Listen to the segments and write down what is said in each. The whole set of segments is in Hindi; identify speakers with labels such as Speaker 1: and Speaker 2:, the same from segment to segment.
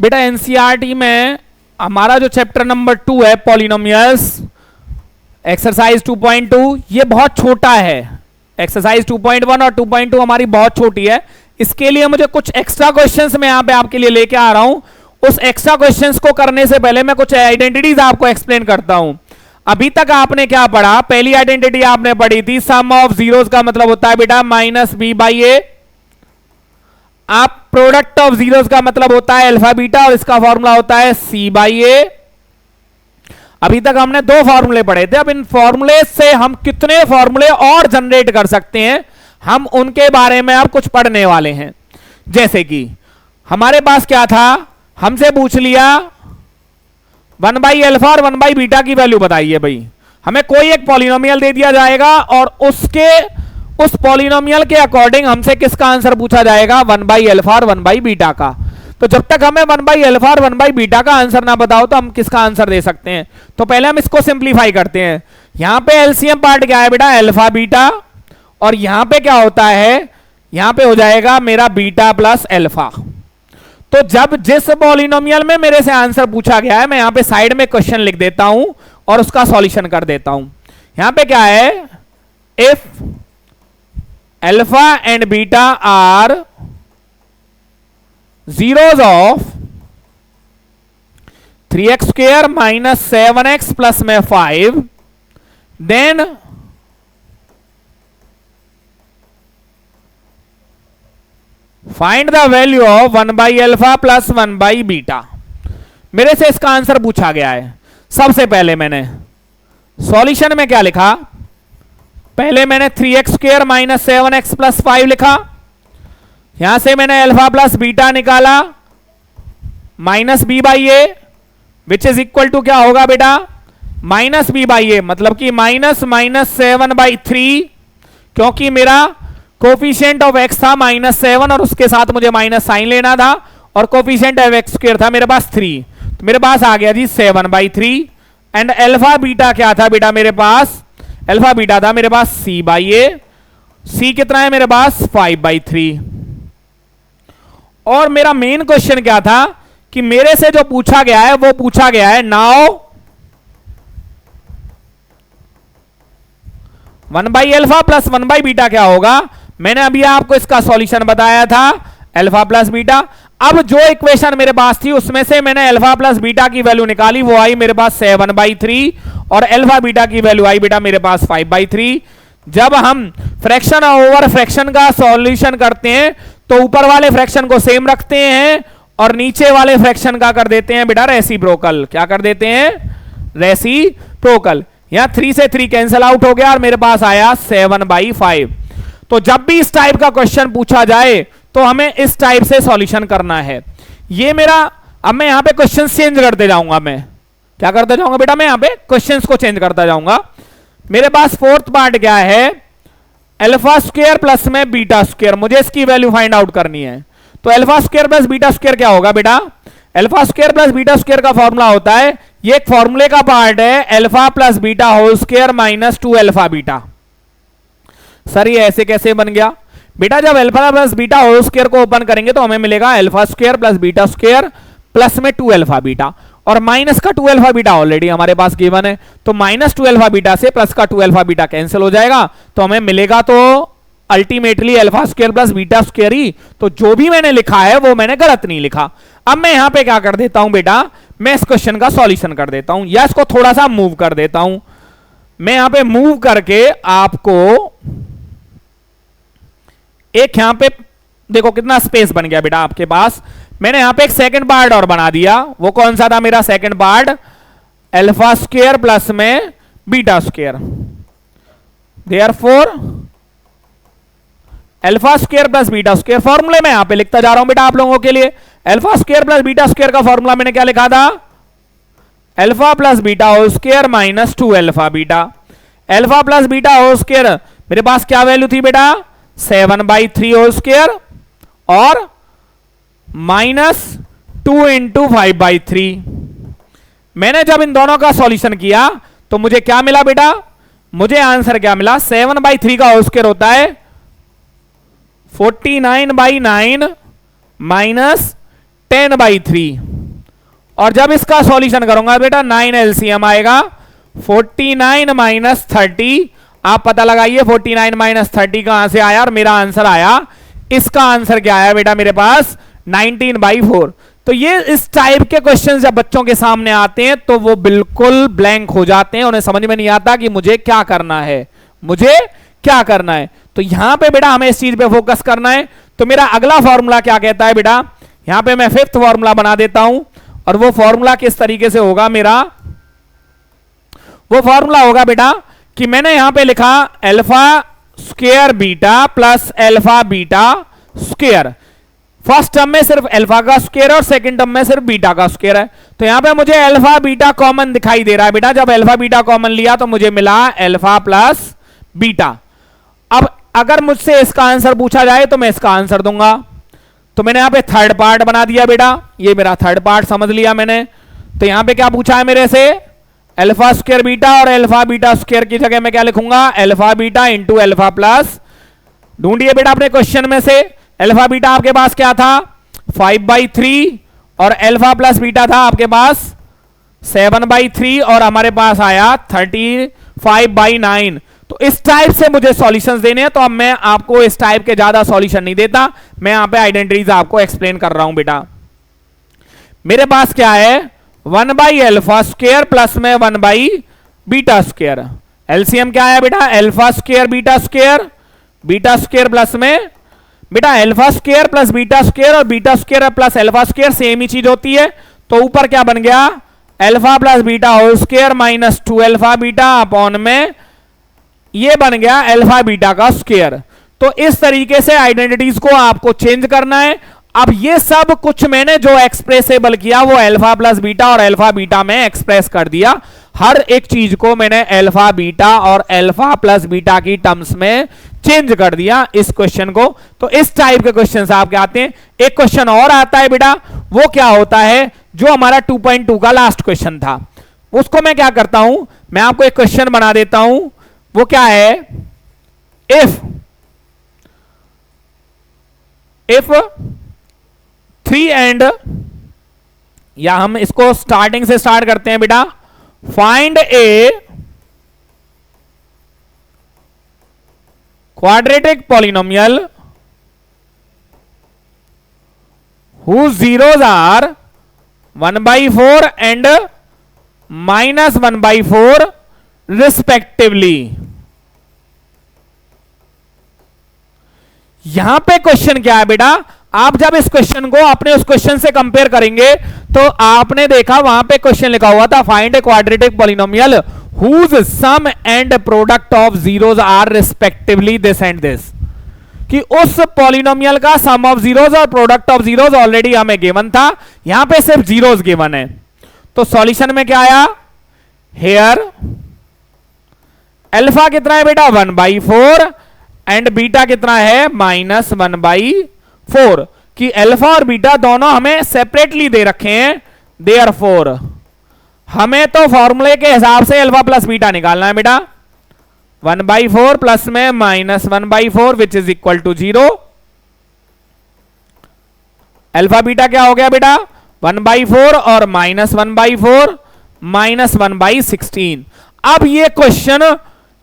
Speaker 1: बेटा एनसीईआरटी में हमारा जो चैप्टर नंबर 2 है पॉलिनोमियल्स एक्सरसाइज 2.2, ये बहुत छोटा है। एक्सरसाइज 2.1 और 2.2 हमारी बहुत छोटी है। इसके लिए मुझे कुछ एक्स्ट्रा क्वेश्चंस मैं यहां पे आपके लिए लेके आ रहा हूं। उस एक्स्ट्रा क्वेश्चंस को करने से पहले मैं कुछ आइडेंटिटीज आपको एक्सप्लेन करता हूं। अभी तक आपने क्या पढ़ा? पहली आइडेंटिटी आपने पढ़ी थी सम ऑफ जीरोस का मतलब होता है बेटा माइनस बी बाई ए। आप प्रोडक्ट ऑफ जीरोस का मतलब होता है अल्फा बीटा और इसका फॉर्मूला होता है सी बाई ए। अभी तक हमने दो फॉर्मूले पढ़े थे। अब इन फॉर्मूले से हम कितने फॉर्मूले और जनरेट कर सकते हैं, हम उनके बारे में अब कुछ पढ़ने वाले हैं। जैसे कि हमारे पास क्या था, हमसे पूछ लिया 1 बाई अल्फा और 1 बाई बीटा की वैल्यू बताइए। भाई हमें कोई एक पॉलिनोमियल दे दिया जाएगा और उस पॉलिनोमियल के अकॉर्डिंग हमसे किसका आंसर पूछा जाएगा, 1 बाई अल्फा और 1 बाई बीटा का। तो जब तक हमें 1 बाई अल्फा और 1 बाई बीटा का आंसर ना बताओ तो हम किसका आंसर दे सकते हैं? तो पहले हम इसको सिंप्लीफाई करते हैं। यहां पे एलसीएम पार्ट क्या है बेटा, अल्फा बीटा, और यहां पे क्या होता है, यहां पे हो जाएगा मेरा बीटा प्लस अल्फा। तो जब जिस पॉलिनोमियल में मेरे से आंसर पूछा गया है, मैं यहां पे साइड में क्वेश्चन लिख देता हूं और उसका सॉल्यूशन कर देता हूं। यहां पे क्या है, if alpha and beta are zeros of 3x square minus 7x plus में 5, then find the value of 1 by alpha plus 1 by beta। मेरे से इसका आंसर पूछा गया है। सबसे पहले मैंने सॉल्यूशन में क्या लिखा, पहले मैंने 3x square minus 7x plus 5 लिखा। यहां से मैंने अल्फा प्लस बीटा निकाला minus b by a, which is equal to क्या होगा बेटा, माइनस बी बाई ए, मतलब कि माइनस 7/3, क्योंकि मेरा कोफिशिएंट ऑफ एक्स था -7 और उसके साथ मुझे माइनस साइन लेना था, और कोफिशिएंट ऑफ एक्स स्क्वायर था मेरे पास 3, तो मेरे पास आ गया जी 7/3। एंड अल्फा बीटा क्या था बेटा मेरे पास, अल्फा बीटा था मेरे पास सी बाई ए। सी कितना है मेरे पास, 5/3। और मेरा मेन क्वेश्चन क्या था कि मेरे से जो पूछा गया है वो पूछा गया है now 1 by alpha plus 1 by beta क्या होगा। मैंने अभी आपको इसका सॉल्यूशन बताया था अल्फा प्लस बीटा। अब जो इक्वेशन मेरे पास थी उसमें से मैंने अल्फा प्लस बीटा की वैल्यू निकाली, वो आई मेरे पास 7/3 और अल्फा बीटा की वैल्यू आई बेटा मेरे पास 5/3। जब हम फ्रैक्शन ओवर फ्रैक्शन का सॉल्यूशन करते हैं तो ऊपर वाले फ्रैक्शन को सेम रखते हैं और नीचे वाले फ्रैक्शन का कर देते हैं बेटा रेसिप्रोकल। क्या कर देते हैं, रेसिप्रोकल। यहां 3 से 3 कैंसिल आउट हो गया और मेरे पास आया 7/5। तो जब भी इस टाइप का क्वेश्चन पूछा जाए तो हमें इस टाइप से सॉल्यूशन करना है। ये मेरा, अब मैं यहां पे क्वेश्चन चेंज करते जाऊंगा। मैं क्या करता जाऊंगा बेटा, मैं यहां पे क्वेश्चंस को चेंज करता जाऊंगा। मेरे पास फोर्थ पार्ट क्या है, अल्फा स्क्वायर प्लस में बीटा स्क्वायर, मुझे इसकी वैल्यू फाइंड आउट करनी है। तो alpha square plus beta square क्या होगा बेटा, alpha square plus beta square का फॉर्मूला होता है, ये एक फॉर्मूले का पार्ट है, alpha plus beta whole square minus 2 alpha beta. Sir ये ऐसे कैसे बन गया बेटा, जब alpha plus beta whole square को ओपन करेंगे तो हमें मिलेगा alpha square plus beta square plus में 2 अल्फा बीटा, और माइनस का 2 अल्फा बीटा ऑलरेडी हमारे पास गिवन है, तो माइनस 2 अल्फा बीटा से प्लस का 2 अल्फा बीटा कैंसिल हो जाएगा, तो हमें मिलेगा तो ultimately alpha square plus beta square ही। तो जो भी मैंने लिखा है वो मैंने गलत नहीं लिखा। अब मैं यहां पे क्या कर देता हूं बेटा, मैं इस क्वेश्चन का सॉल्यूशन कर देता हूं, या इसको थोड़ा सा मूव कर देता हूं। मैं यहां पे मूव करके आपको एक, यहां पे देखो कितना स्पेस बन गया बेटा आपके पास। मैंने यहां पे एक सेकंड पार्ट और बना दिया, वो कौन सा था मेरा second part, alpha square plus में beta square. Therefore alpha square plus beta square, फॉर्मूले में यहां पे लिखता जा रहा हूं बेटा आप लोगों के लिए। Alpha square plus beta square का फॉर्मूला मैंने क्या लिखा था, alpha plus beta whole square minus 2 alpha beta. Alpha plus beta whole square मेरे पास क्या वैल्यू थी बेटा, 7/3 होल स्क्वायर और माइनस 2 इंटू 5/3। मैंने जब इन दोनों का सॉल्यूशन किया तो मुझे क्या मिला बेटा, मुझे आंसर क्या मिला, 7/3 का होल स्क्वायर होता है 49/9 माइनस 10/3। और जब इसका सॉल्यूशन करूंगा बेटा 9 एलसीएम आएगा 49 माइनस 30। आप पता लगाइए 49 माइनस 30 कहां से आया और मेरा आंसर आया, इसका आंसर क्या आया बेटा मेरे पास 19/4। तो ये इस टाइप के क्वेश्चंस जब बच्चों के सामने आते हैं तो वो बिल्कुल ब्लैंक हो जाते हैं, उन्हें समझ में नहीं आता कि मुझे क्या करना है, मुझे क्या करना है। तो यहां पे बेटा हमें इस चीज पे फोकस करना है। तो मेरा अगला फॉर्मूला क्या कहता है बेटा, यहां पे मैं 5th फॉर्मूला बना देता हूं। और वो फॉर्मूला किस तरीके से होगा मेरा, वो फॉर्मूला होगा बेटा कि मैंने यहां पे लिखा alpha square beta plus alpha beta square. First term में सिर्फ अल्फा का स्क्वायर और सेकंड टर्म में सिर्फ बीटा का स्क्वायर है। तो यहां पे मुझे अल्फा बीटा कॉमन दिखाई दे रहा है बेटा। जब अल्फा बीटा कॉमन लिया तो मुझे मिला अल्फा प्लस बीटा। अब अगर मुझसे इसका आंसर पूछा जाए तो मैं इसका आंसर दूंगा। तो मैंने यहां पे थर्ड पार्ट बना दिया बेटा, ये मेरा थर्ड पार्ट समझ लिया मैंने। तो यहां पे क्या पूछा है मेरे से, अल्फा स्क्वायर बीटा, और अल्फा बीटा स्क्वायर की जगह मैं क्या लिखूंगा, alpha beta into alpha plus. ढूंढिए बेटा अपने क्वेश्चन में से, अल्फा बीटा आपके पास क्या था 5/3 और अल्फा प्लस बीटा था आपके पास 7/3 और हमारे पास आया 35/9। तो इस टाइप से मुझे सॉल्यूशंस देने हैं। तो अब मैं आपको इस टाइप के ज्यादा सॉल्यूशन नहीं देता, मैं यहां पे आइडेंटिटीज आपको एक्सप्लेन कर रहा हूं बेटा। मेरे पास क्या है 1/अल्फा स्क्वायर प्लस में 1/बीटा स्क्वायर। एलसीएम क्या है बेटा, alpha square beta square plus में बेटा alpha square plus beta square और beta square plus alpha square same ही चीज होती है। तो ऊपर क्या बन गया alpha plus beta whole square minus 2 alpha beta upon में ये बन गया अल्फा बीटा का स्क्वायर। तो इस तरीके से आइडेंटिटीज को आपको चेंज करना है। अब ये सब कुछ मैंने जो एक्सप्रेसेबल किया वो अल्फा प्लस बीटा और अल्फा बीटा में एक्सप्रेस कर दिया। हर एक चीज को मैंने अल्फा बीटा और अल्फा प्लस बीटा की टर्म्स में चेंज कर दिया इस क्वेश्चन को। तो इस टाइप के क्वेश्चंस आपके आते हैं। एक क्वेश्चन और आता है बेटा, वो क्या होता है जो हमारा 2.2 का लास्ट क्वेश्चन था, उसको मैं क्या करता हूं, मैं आपको एक क्वेश्चन बना देता हूं। वो क्या है, इफ 3 एंड, या हम इसको स्टार्टिंग से स्टार्ट करते हैं बेटा, find a quadratic polynomial whose zeros are 1/4 and -1/4 respectively. यहां पे क्वेश्चन क्या है बेटा, आप जब इस क्वेश्चन को अपने उस क्वेश्चन से कंपेयर करेंगे तो आपने देखा वहां पे क्वेश्चन लिखा हुआ था find a quadratic polynomial whose sum and product of zeros are respectively this and this, कि उस पॉलिनोमियल का सम ऑफ जीरोस और प्रोडक्ट ऑफ जीरोस ऑलरेडी हमें गिवन था, यहां पे सिर्फ जीरोस गिवन है। तो सॉल्यूशन में क्या आया, हेयर अल्फा कितना है बेटा 1/4 एंड बीटा कितना है -1/4, कि अल्फा और बीटा दोनों हमें सेपरेटली दे रखे हैं। देयरफॉर हमें तो फॉर्मूले के हिसाब से अल्फा प्लस बीटा निकालना है बेटा, 1/4 प्लस में -1/4 which is equal to 0। Alpha beta क्या हो गया बेटा 1/4 और -1/4 -1/16। अब ये क्वेश्चन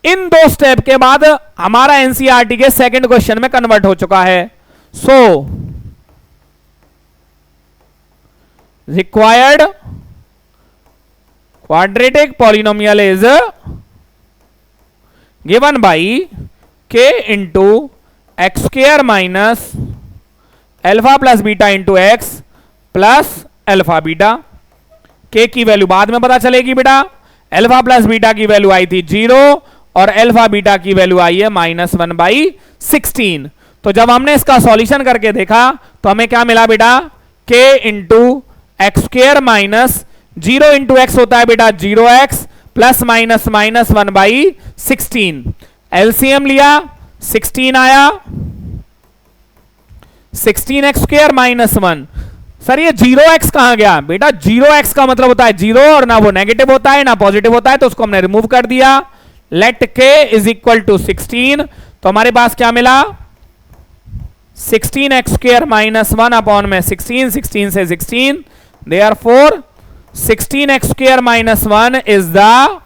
Speaker 1: इन दो स्टेप के बाद हमारा एनसीईआरटी के सेकंड क्वेश्चन में कन्वर्ट हो चुका है। So required quadratic polynomial is given by k into x square minus alpha plus beta into x plus alpha beta. k की वैल्यू बाद में पता चलेगी बेटा, अल्फा प्लस बीटा की वैल्यू आई थी 0 और अल्फा बीटा की वैल्यू आई है -1/16। तो जब हमने इसका सॉल्यूशन करके देखा तो हमें क्या मिला बेटा, k into x square minus 0 into x होता है बेटा 0x प्लस माइनस -1/16। एलसीएम लिया 16 आया, 16x स्क्वायर -1। सर ये 0x कहां गया बेटा, 0x का मतलब होता है 0 और ना वो नेगेटिव होता है ना पॉजिटिव होता है, तो उसको हमने रिमूव कर दिया। Let k is equal to 16। तो हमारे पास क्या मिला 16x स्क्वायर माइनस 1 अपॉन में 16, 16 से 16, therefore 16x square minus 1 is the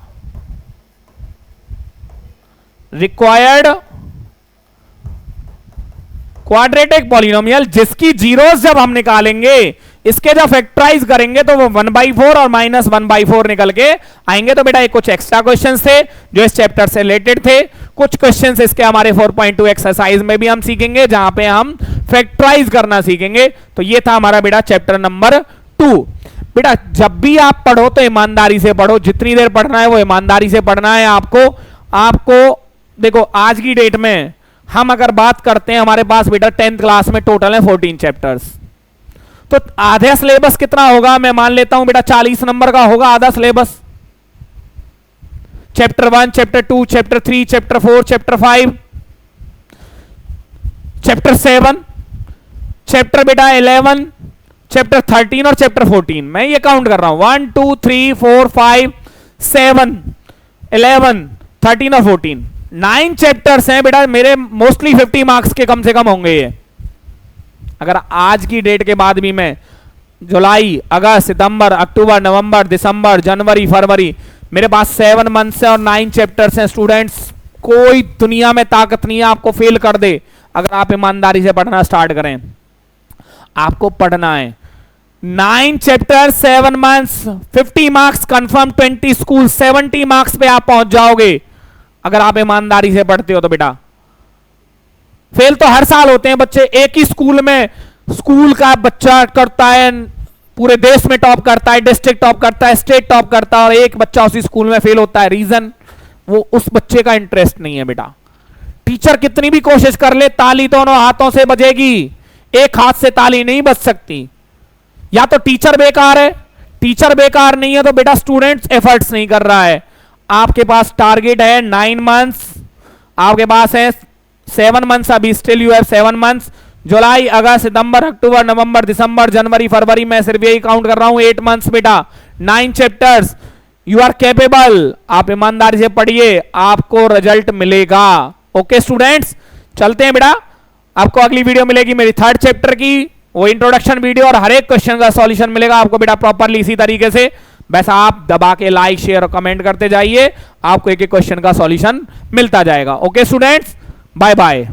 Speaker 1: required quadratic polynomial, जिसकी जीरोस जब हम निकालेंगे, इसके जब फैक्टराइज करेंगे तो वो 1/4 और माइनस 1/4 निकल के आएंगे। तो बेटा ये कुछ एक्स्ट्रा क्वेश्चंस थे जो इस चैप्टर से रिलेटेड थे। कुछ क्वेश्चंस इसके हमारे 4.2 एक्सरसाइज में भी हम सीखेंगे, जहां पे हम फैक्टराइज करना सीखेंगे। तो ये था हमारा बेटा चैप्टर नंबर 2। बेटा जब भी आप पढ़ो तो ईमानदारी से पढ़ो, जितनी देर पढ़ना है वो ईमानदारी से पढ़ना है आपको देखो आज की डेट में हम अगर बात करते हैं, हमारे पास बेटा 10th क्लास में टोटल है 14 चैप्टर्स। तो आधे सिलेबस कितना होगा, मैं मान लेता हूं बेटा 40 नंबर का होगा आधा syllabus. Chapter 1, chapter 2, chapter 3, chapter 4, chapter 5, chapter 7, chapter बेटा 11, चैप्टर 13 और चैप्टर 14। मैं ये काउंट कर रहा हूं 1 2 3 4 5 7 11 13 और 14, 9 चैप्टर्स हैं बेटा मेरे। मोस्टली 50 मार्क्स के कम से कम होंगे ये। अगर आज की डेट के बाद भी मैं जुलाई, अगस्त, सितंबर, अक्टूबर, नवंबर, दिसंबर, जनवरी, फरवरी, मेरे पास 7 मंथ्स है और 9 चैप्टर्स हैं स्टूडेंट्स। कोई दुनिया में ताकत नहीं है आपको फेल कर दे, अगर आप ईमानदारी से पढ़ना स्टार्ट करें। आपको पढ़ना है 9 chapter 7 months, 50 marks confirm, 20 school, 70 marks पे आप पहुंच जाओगे अगर आप ईमानदारी से पढ़ते हो। तो बेटा फेल तो हर साल होते हैं बच्चे, एक ही स्कूल में स्कूल का बच्चा करता है, पूरे देश में टॉप करता है, डिस्ट्रिक्ट टॉप करता है, स्टेट टॉप करता है, और एक बच्चा उसी स्कूल में फेल होता है। रीजन वो उस बच्चे का इंटरेस्ट नहीं है बेटा। टीचर कितनी भी कोशिश कर ले, ताली दोनों हाथों से बजेगी, एक हाथ से ताली नहीं बज सकती। या तो टीचर बेकार है, टीचर बेकार नहीं है तो बेटा स्टूडेंट्स एफर्ट्स नहीं कर रहा है। आपके पास टारगेट है 9 मंथ्स, आपके पास है 7 मंथ्स, अभी स्टिल यू हैव 7 मंथ्स। जुलाई, अगस्त, सितंबर, अक्टूबर, नवंबर, दिसंबर, जनवरी, फरवरी, मैं सिर्फ यही काउंट कर रहा हूं 8 मंथ्स बेटा, 9 चैप्टर्स। यू आर कैपेबल, आप ईमानदारी से पढ़िए, आपको रिजल्ट मिलेगा। ओके स्टूडेंट्स, चलते हैं बेटा। आपको अगली वीडियो मिलेगी मेरी 3rd चैप्टर की, वो इंट्रोडक्शन वीडियो, और हर एक क्वेश्चन का सॉल्यूशन मिलेगा आपको बेटा प्रॉपरली इसी तरीके से। बस आप दबा के लाइक, शेयर और कमेंट करते जाइए, आपको एक एक क्वेश्चन का सॉल्यूशन मिलता जाएगा। Okay students, bye bye.